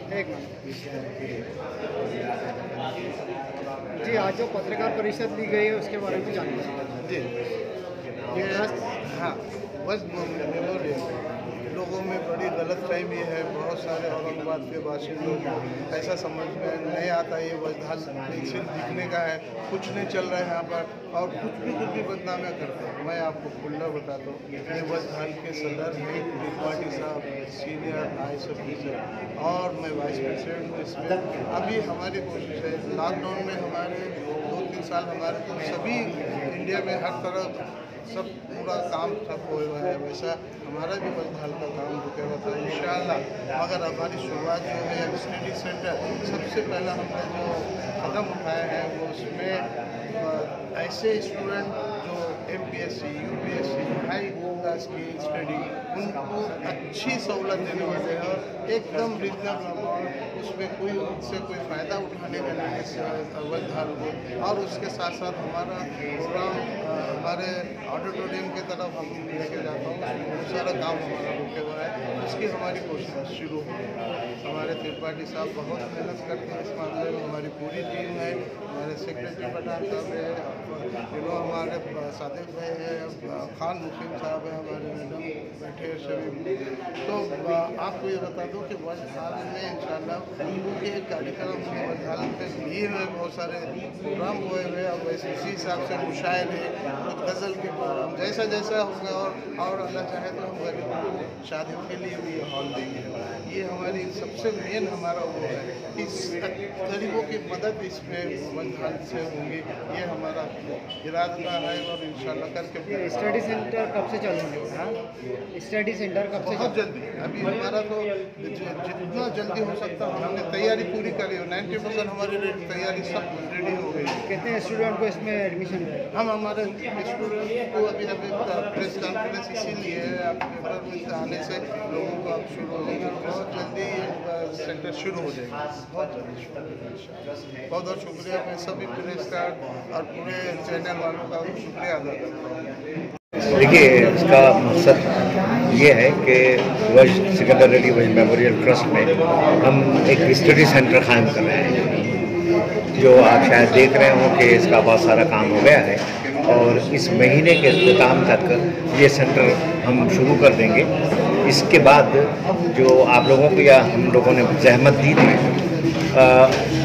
एक जी, आज जो पत्रकार परिषद ली गई है उसके बारे में जानकारी जी ये हाँ बस लोगों में बड़ी गलतफहमी है। बहुत सारे औरंगाबाद के बाशिंदों को ऐसा समझ में नहीं आता ये वजदाल सिर्फ दिखने का है, कुछ नहीं चल रहा है यहाँ पर और कुछ भी बदनामियाँ करते हैं। मैं आपको खुला बताता हूँ, ये वजदाल के सदर हैं त्रिपाठी साहब, सीनियर IAS ऑफिसर और मैं वाइस प्रेसिडेंट हूँ। इसमें अभी हमारी कोशिश है, लॉकडाउन में हमारे 2-3 साल हमारे तो सभी इंडिया में हर तरह सब पूरा काम ठप हुआ है, वैसा हमारा भी वजदाल का काम रुकेगा तो इंशाअल्लाह। मगर हमारी शुरुआत जो है स्टडी सेंटर सबसे पहला हमने जो कदम उठाया है वो उसमें ऐसे स्टूडेंट जो MPSC UPSC हाई क्लास की स्टडी उनको अच्छी सहूलत देने वाले हैं और एकदम रिजनेबल अमाउंट, उसमें कोई उससे कोई फ़ायदा उठाने का नहीं वजदाल को। और उसके साथ साथ हमारा प्रोग्राम हमारे ऑडिटोरियम की तरफ हम लेके जाता हूँ, बहुत सारा काम हमारा रुके हुआ है, उसकी हमारी कोशिश शुरू हो। हमारे त्रिपाठी साहब बहुत मेहनत करते हैं इस मामले में, हमारी पूरी टीम है, हमारे सेक्रेटरी पठान साहब है, हमारे सादिक भाई है, खान मुकीम साहब है, हमारे मैडम बैठे हैं सभी। तो आपको ये बता दूं कि वजदाल में इंशाल्लाह क्योंकि एक कार्यक्रम वजदाल पे लिए हुए बहुत सारे प्रोग्राम हुए हुए और वैसे इसी हिसाब से मुशायरे कुछ गज़ल के प्रोग्राम जैसा जैसा होगा और अल्लाह चाहे तो हम गरीबों को शादियों के लिए भी हॉल देंगे। ये हमारी सबसे मेन हमारा वो है कि गरीबों की मदद इसमें वजदाल से होंगी, ये हमारा इरादा है और इंशाल्लाह करके। स्टडी सेंटर कब से चालू होगा? स्टडी सेंटर कब से? बहुत जल्दी, अभी हमारा तो जितना जल्दी हो सकता है हमने तैयारी पूरी करी है, 90% हमारी तैयारी सब रेडी हो गई है। कितने स्टूडेंट को इसमें एडमिशन है? हम हमारे स्टूडेंट को अभी प्रेस कॉन्फ्रेंस इसीलिए आपके पेपर में आने से लोगों को अब शुरू हो जाएगा, बहुत जल्दी सेंटर शुरू हो जाएगा, बहुत जल्दी शुरू हो जाएगा। बहुत बहुत शुक्रिया, मैं सभी प्रेस कार्ड और पूरे चैनल वालों का शुक्रिया अदा करता हूँ। देखिए, इसका मकसद ये है कि सिकंदर रेड्डी वज मेमोरियल ट्रस्ट में हम एक स्टडी सेंटर कायम कर रहे हैं, जो आप शायद देख रहे हो कि इसका बहुत सारा काम हो गया है और इस महीने के अख्ताम तक ये सेंटर हम शुरू कर देंगे। इसके बाद जो आप लोगों को या हम लोगों ने जहमत दी थी,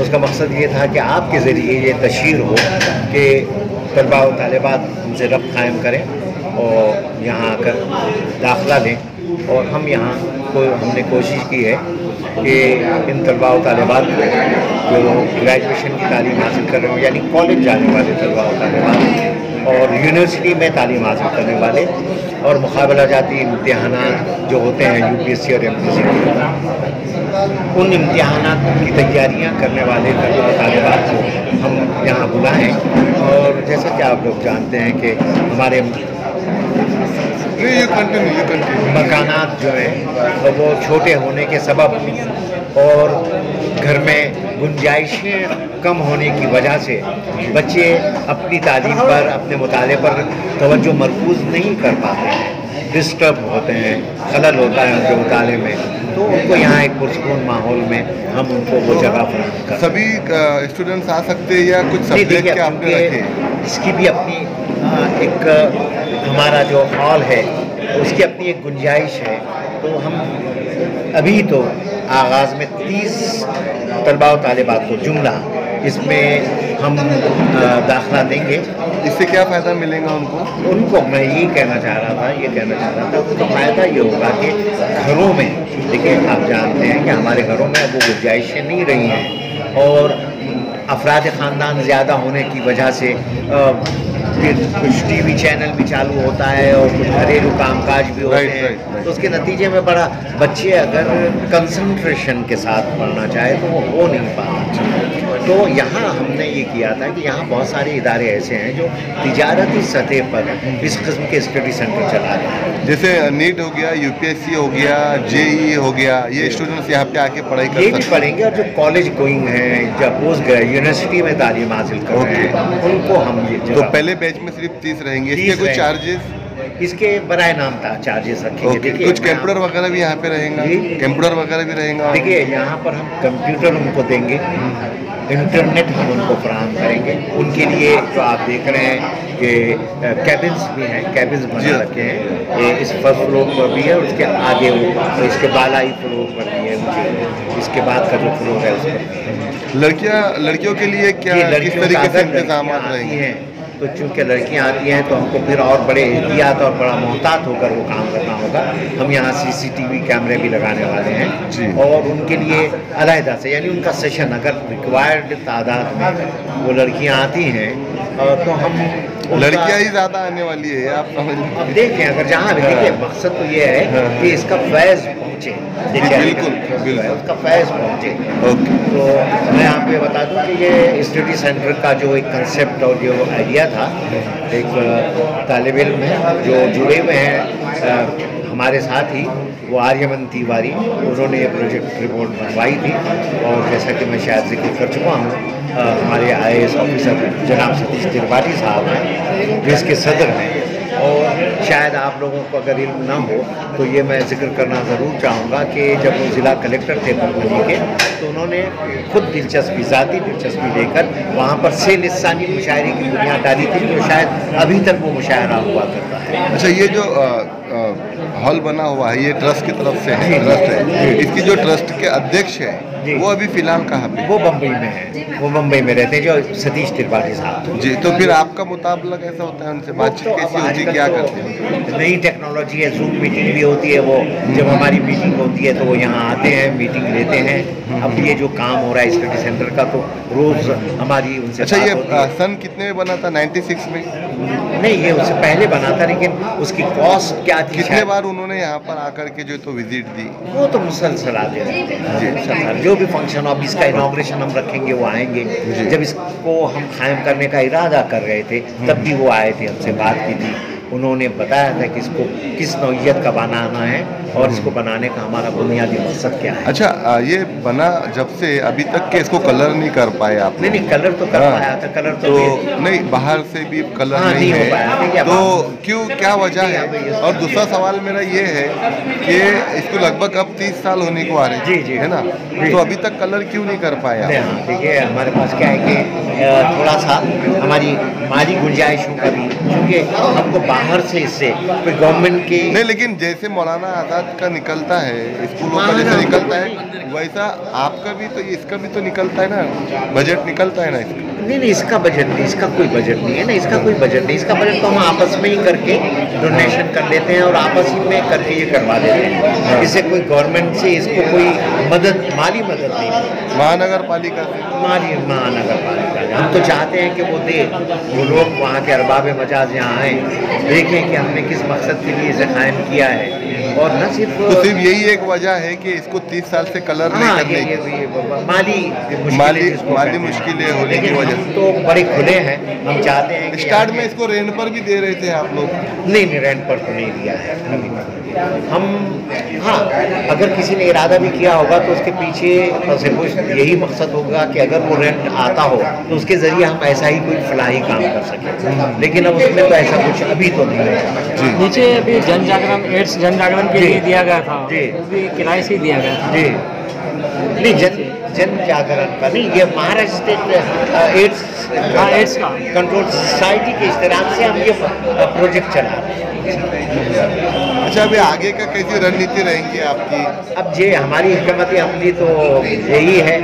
उसका मकसद ये था कि आपके ज़रिए ये तशहीर हो कि तलबा व तालिबात हमसे रब्त कायम करें और यहाँ आकर दाखिला लें। और हम यहाँ हमने कोशिश की है कि इन तलबा व तालिबात को जो ग्रेजुएशन की तालीम हासिल कर रहे हो, यानी कॉलेज जाने वाले तलबा व तालिबात और यूनिवर्सिटी में तालीम हासिल करने वाले और मुकाबला जाती इम्तिहानात जो होते हैं UPSC और MPSC, उन इम्तिहानात की तैयारियां करने वाले तलबा व तालिबात को हम यहाँ बुलाएँ। और जैसा कि आप लोग जानते हैं कि हमारे मकानात जो हैं वो छोटे होने के सबब और घर में गुंजाइशें कम होने की वजह से बच्चे अपनी तालीम पर, अपने मुताले पर तवज्जो मरकूज़ नहीं कर पाते हैं, डिस्टर्ब होते हैं, खलल होता है उनके मुताले में। तो उनको यहाँ एक पुरसकून माहौल में हम उनको वो जगह फराहम कर। सभी स्टूडेंट्स आ सकते हैं या कुछ सब्जेक्ट के आपने रखे? इसकी भी अपनी एक हमारा जो हॉल है उसकी अपनी एक गुंजाइश है। तो हम अभी तो आगाज़ में 30 तलबा व तालिबात को जुमला इसमें हम दाखिला देंगे। इससे क्या फ़ायदा मिलेगा उनको? मैं यही कहना चाह रहा था उनका फ़ायदा ये होगा कि घरों में, देखिए आप जानते हैं कि हमारे घरों में अब वो गुंजाइशें नहीं रही हैं और अफराद ख़ानदान ज़्यादा होने की वजह से फिर कुछ TV चैनल भी चालू होता है और कुछ घरेलू कामकाज भी होते हैं। तो उसके नतीजे में बड़ा बच्चे अगर कंसंट्रेशन के साथ पढ़ना चाहे तो वो हो नहीं पाता। तो यहाँ हमने ये किया था कि यहाँ बहुत सारे इदारे ऐसे हैं जो तिजारती सतह पर इस किस्म के स्टडी सेंटर चला रहे हैं। जैसे नीट हो गया, UPSC हो गया, JEE हो गया, ये स्टूडेंट्स यहाँ पे आके पढ़ाई कर सकते हैं? ये भी पढ़ेंगे और जो कॉलेज गोइंग हैं, जब पोस्ट गए यूनिवर्सिटी में तालीम हासिल कर रहे हैं, उनको हम ये तो पहले बैच में सिर्फ 30 रहेंगे, इसके कोई चार्जेस? इसके बराए नाम था चार्जेस रखेंगे। देखिए कुछ कंप्यूटर वगैरह भी यहाँ पे रहेगा, कंप्यूटर वगैरह भी रहेगा। देखिए यहाँ पर हम कंप्यूटर उनको देंगे, इंटरनेट हम उनको फराहम करेंगे। उनके लिए जो आप देख रहे हैं कि कैबिन्स भी हैं, कैबिन्स बना रखे हैं। ये इस फर्स्ट फ्लोर पर भी है, उसके आगे और इसके बालाई फ्लोर पर भी है, मुझे इसके बाद का जो फ्लोर है उस पर भी है। लड़कियों के लिए क्या किस तरीके से इंतजाम रहेंगे? तो चूँकि लड़कियां आती हैं तो हमको फिर और बड़े एहतियात और बड़ा मोहतात होकर वो काम करना होगा। हम यहाँ CCTV कैमरे भी लगाने वाले हैं और उनके लिए अलहदा से, यानी उनका सेशन अगर रिक्वायर्ड तादाद में वो लड़कियाँ आती हैं तो हम लड़कियाँ ही ज़्यादा आने वाली है, आप समझ। अब देखें अगर जहाँ भी देखिए मकसद तो ये है कि इसका फैज़ पहुँचे, बिल्कुल उसका फैज़ पहुँचे। तो मैं आप ये बता दूं कि ये स्टडी सेंटर का जो एक कंसेप्ट और जो आइडिया था, एक तालिब इल्म है जो जुड़े हुए हैं हमारे साथ ही, वो आर्यमन तिवारी, उन्होंने ये प्रोजेक्ट रिपोर्ट बनवाई थी। और जैसा कि मैं शायद जिक्र कर चुका हूँ, हमारे IAS ऑफिसर जनाब सतीश त्रिपाठी साहब हैं जो इसके सदर हैं। और शायद आप लोगों को अगर इल्म ना हो तो ये मैं जिक्र करना ज़रूर चाहूँगा कि जब वो ज़िला कलेक्टर थे परभणी के, तो उन्होंने खुद ज़ाती दिलचस्पी लेकर वहाँ पर से लिसानी मुशायरे की बुनियाद डाली थी, जो शायद अभी तक वो मुशायरा हुआ करता है। अच्छा, ये जो हॉल बना हुआ है ये ट्रस्ट की तरफ से है, ट्रस्ट है, इसकी जो ट्रस्ट के अध्यक्ष है वो अभी फिलहाल कहाँ पे? वो बम्बई में है, वो मुंबई में रहते हैं, जो सतीश त्रिपाठी साहब जी। तो फिर आपका मुताबिला कैसा होता है उनसे बातचीत, कैसी होती है, क्या करते हैं? नई टेक्नोलॉजी है, जूम मीटिंग भी होती है। वो जब हमारी मीटिंग होती है तो वो यहाँ आते हैं, मीटिंग लेते हैं। अब ये जो काम हो रहा है स्टडी सेंटर का, तो रोज़ हमारी उनसे। अच्छा, ये सन कितने में बना था? 96 में? नहीं, ये उससे पहले बना था, लेकिन उसकी कॉस्ट क्या थी? कितने बार उन्होंने यहाँ पर आकर के जो तो विजिट दी? वो तो मुसलसल आते हैं, जो भी फंक्शन, अब इसका इनॉग्रेशन हम रखेंगे वो आएंगे। जब इसको हम कायम करने का इरादा कर रहे थे तब भी वो आए थे, हमसे बात की थी। उन्होंने बताया था कि इसको किस नौइयत का बनाना है और इसको बनाने का हमारा बुनियादी मकसद क्या है। अच्छा, ये बना जब से अभी तक के इसको कलर नहीं कर पाए आप? नहीं, कलर तो कर पाया था, कलर तो नहीं, बाहर से भी कलर नहीं है, तो क्यों, क्या वजह है? और दूसरा सवाल मेरा ये है कि इसको लगभग अब 30 साल होने को आ रहे हैं, जी, है ना, तो अभी तक कलर क्यों नहीं कर पाया? देखिए हमारे पास क्या है कि थोड़ा सा हमारी माली गुंजाइशों का भी, क्योंकि हमको बाहर से इससे कोई गवर्नमेंट की नहीं, लेकिन जैसे मौलाना आज़ाद का निकलता है, स्कूलों का जैसे निकलता है, वैसा आपका भी तो, इसका भी तो निकलता है ना, बजट निकलता है ना इसका? नहीं, इसका बजट नहीं, इसका कोई बजट नहीं है ना, इसका कोई बजट नहीं। इसका बजट तो हम आपस में ही करके डोनेशन कर लेते हैं और आपस ही में करके ये करवा देते हैं। इससे कोई गवर्नमेंट से इसको कोई मदद, माली मदद नहीं मिलती। महानगर पालिका से? महानगर पालिका हम तो चाहते हैं कि वो दे, वो लोग वहाँ के अरबाब मजाज यहाँ आएँ, देखें कि हमने किस मकसद के लिए इसे कायम किया है। और न सिर्फ तो सिर्फ यही एक वजह है कि इसको 30 साल से कलर नहीं करने की माली मुश्किलें होने की वजह से। तो बड़े खुले हैं, हम चाहते हैं कि स्टार्ट में इसको रेंट पर भी दे रहे थे आप लोग? नहीं, रेंट पर तो नहीं दिया है हम। हाँ, अगर किसी ने इरादा भी किया होगा तो उसके पीछे से कुछ यही मकसद होगा कि अगर वो रेंट आता हो तो उसके ज़रिए हम ऐसा ही कोई फलाही काम कर सकें, लेकिन अब उसमें तो ऐसा कुछ अभी तो नहीं है। नीचे अभी जन जागरण, एड्स जन जागरण के लिए दिया गया था, वो भी किराए से ही दिया गया था। जी, नहीं, जन जागरण का नहीं, ये महाराष्ट्र स्टेट एड्स का कंट्रोल सोसाइटी के इश्तराक से हम ये प्रोजेक्ट चला रहे हैं। अच्छा, अभी आगे का कैसी रणनीति रहेंगी आपकी? अब ये हमारी हिकमत अमली तो यही है।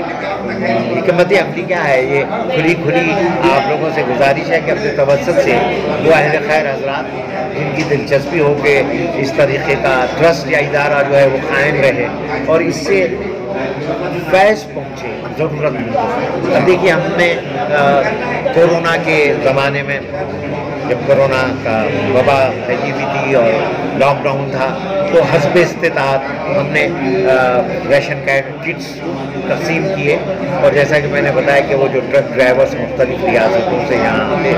हिकमत अमली क्या है? ये खुली आप लोगों से गुजारिश है कि अपने तवज्जुह से वो अहले खैर हजरात जिनकी दिलचस्पी हो कि इस तरीके का ट्रस्ट या इदारा जो है वो कायम रहे और इससे फैज़ पहुँचे ज़रूरत। अब देखिए, हमने कोरोना के ज़माने में, जब कोरोना का वबा फैली हुई थी और लॉकडाउन था, तो हस्ब इस्तिताअत हमने राशन किट्स तकसीम किए। और जैसा कि मैंने बताया कि वो जो ट्रक ड्राइवर्स मुख्तलिफ रियासतों से यहाँ आते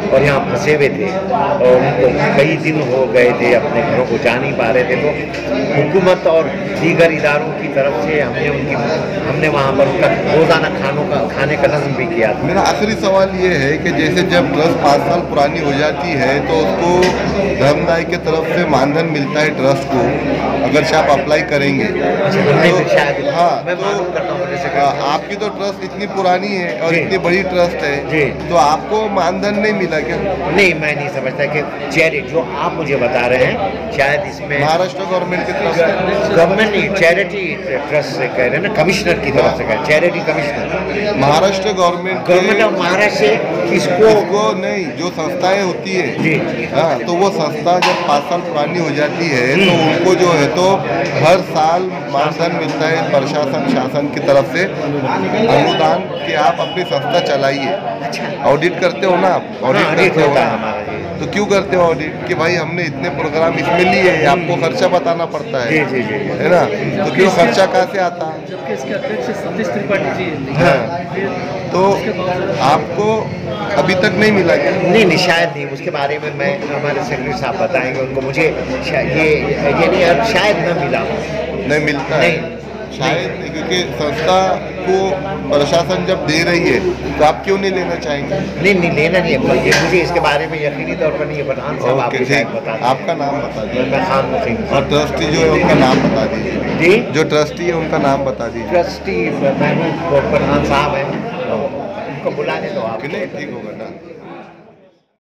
और यहाँ फंसे हुए थे और उनको कई दिन हो गए थे, अपने घरों को जा नहीं पा रहे थे, तो हुकूमत और दीगर इदारों की तरफ से हमने वहाँ पर उनका रोज़ाना खाने का नज़म भी किया था। मेरा आखिरी सवाल ये है कि जैसे जब ट्रस्ट 5 साल पुरानी हो जाती है तो उसको धर्मदाय के तरफ से मानधन मिलता है ट्रस्ट को, अगर से आप अप्लाई करेंगे तो हाँ, तो आपकी तो ट्रस्ट इतनी पुरानी है और इतनी बड़ी ट्रस्ट है, तो आपको मानधन नहीं मिला क्या? नहीं, मैं नहीं समझता कि चैरिटी जो आप मुझे बता रहे हैं शायद इसमें महाराष्ट्र गवर्नमेंट की तरफ से, गवर्नमेंट नहीं, चैरिटी ट्रस्ट से कह रहे हैं ना, कमिश्नर की तरफ से कह रहे हैं, charity commissioner Maharashtra government of Maharashtra इसको नहीं, जो संस्थाएं होती है जी हाँ, तो वो संस्था जब 5 साल पुरानी हो जाती है तो उनको जो है तो हर साल मानधन मिलता है प्रशासन शासन की तरफ से अनुदान कि आप अपनी संस्था चलाइए। ऑडिट करते हो ना आप? ऑडिट करते हो ना? तो क्यों करते हो ऑडिट कि भाई हमने इतने प्रोग्राम इसमें लिए हैं, आपको खर्चा बताना पड़ता है, जी है ना? तो क्यों खर्चा कहाँ से आता है? जबकि इसके अध्यक्ष सतीश त्रिपाठी जी हाँ, तो आपको अभी तक नहीं मिला क्या? नहीं, शायद नहीं, उसके बारे में मैं हमारे सेक्रेटरी साहब बताएंगे उनको, मुझे ये नहीं, शायद न मिला, नहीं मिलता है शायद नहीं, क्योंकि संस्था को प्रशासन जब दे रही है तो आप क्यों नहीं लेना चाहेंगे? नहीं लेना नहीं है, ये मुझे इसके बारे में यकीनी तौर पर नहीं है, प्रधान साहब आपको शायद बता दें। आपका नाम बता दीजिए। मैं खान मुखिम। और ट्रस्टी जो है उनका नाम बता दीजिए। जी, जो ट्रस्टी है उनका नाम बता दीजिए। ट्रस्टी महबूब प्रधान साहब हैं, उनको बुला ले तो आप। नहीं, ठीक होगा ना।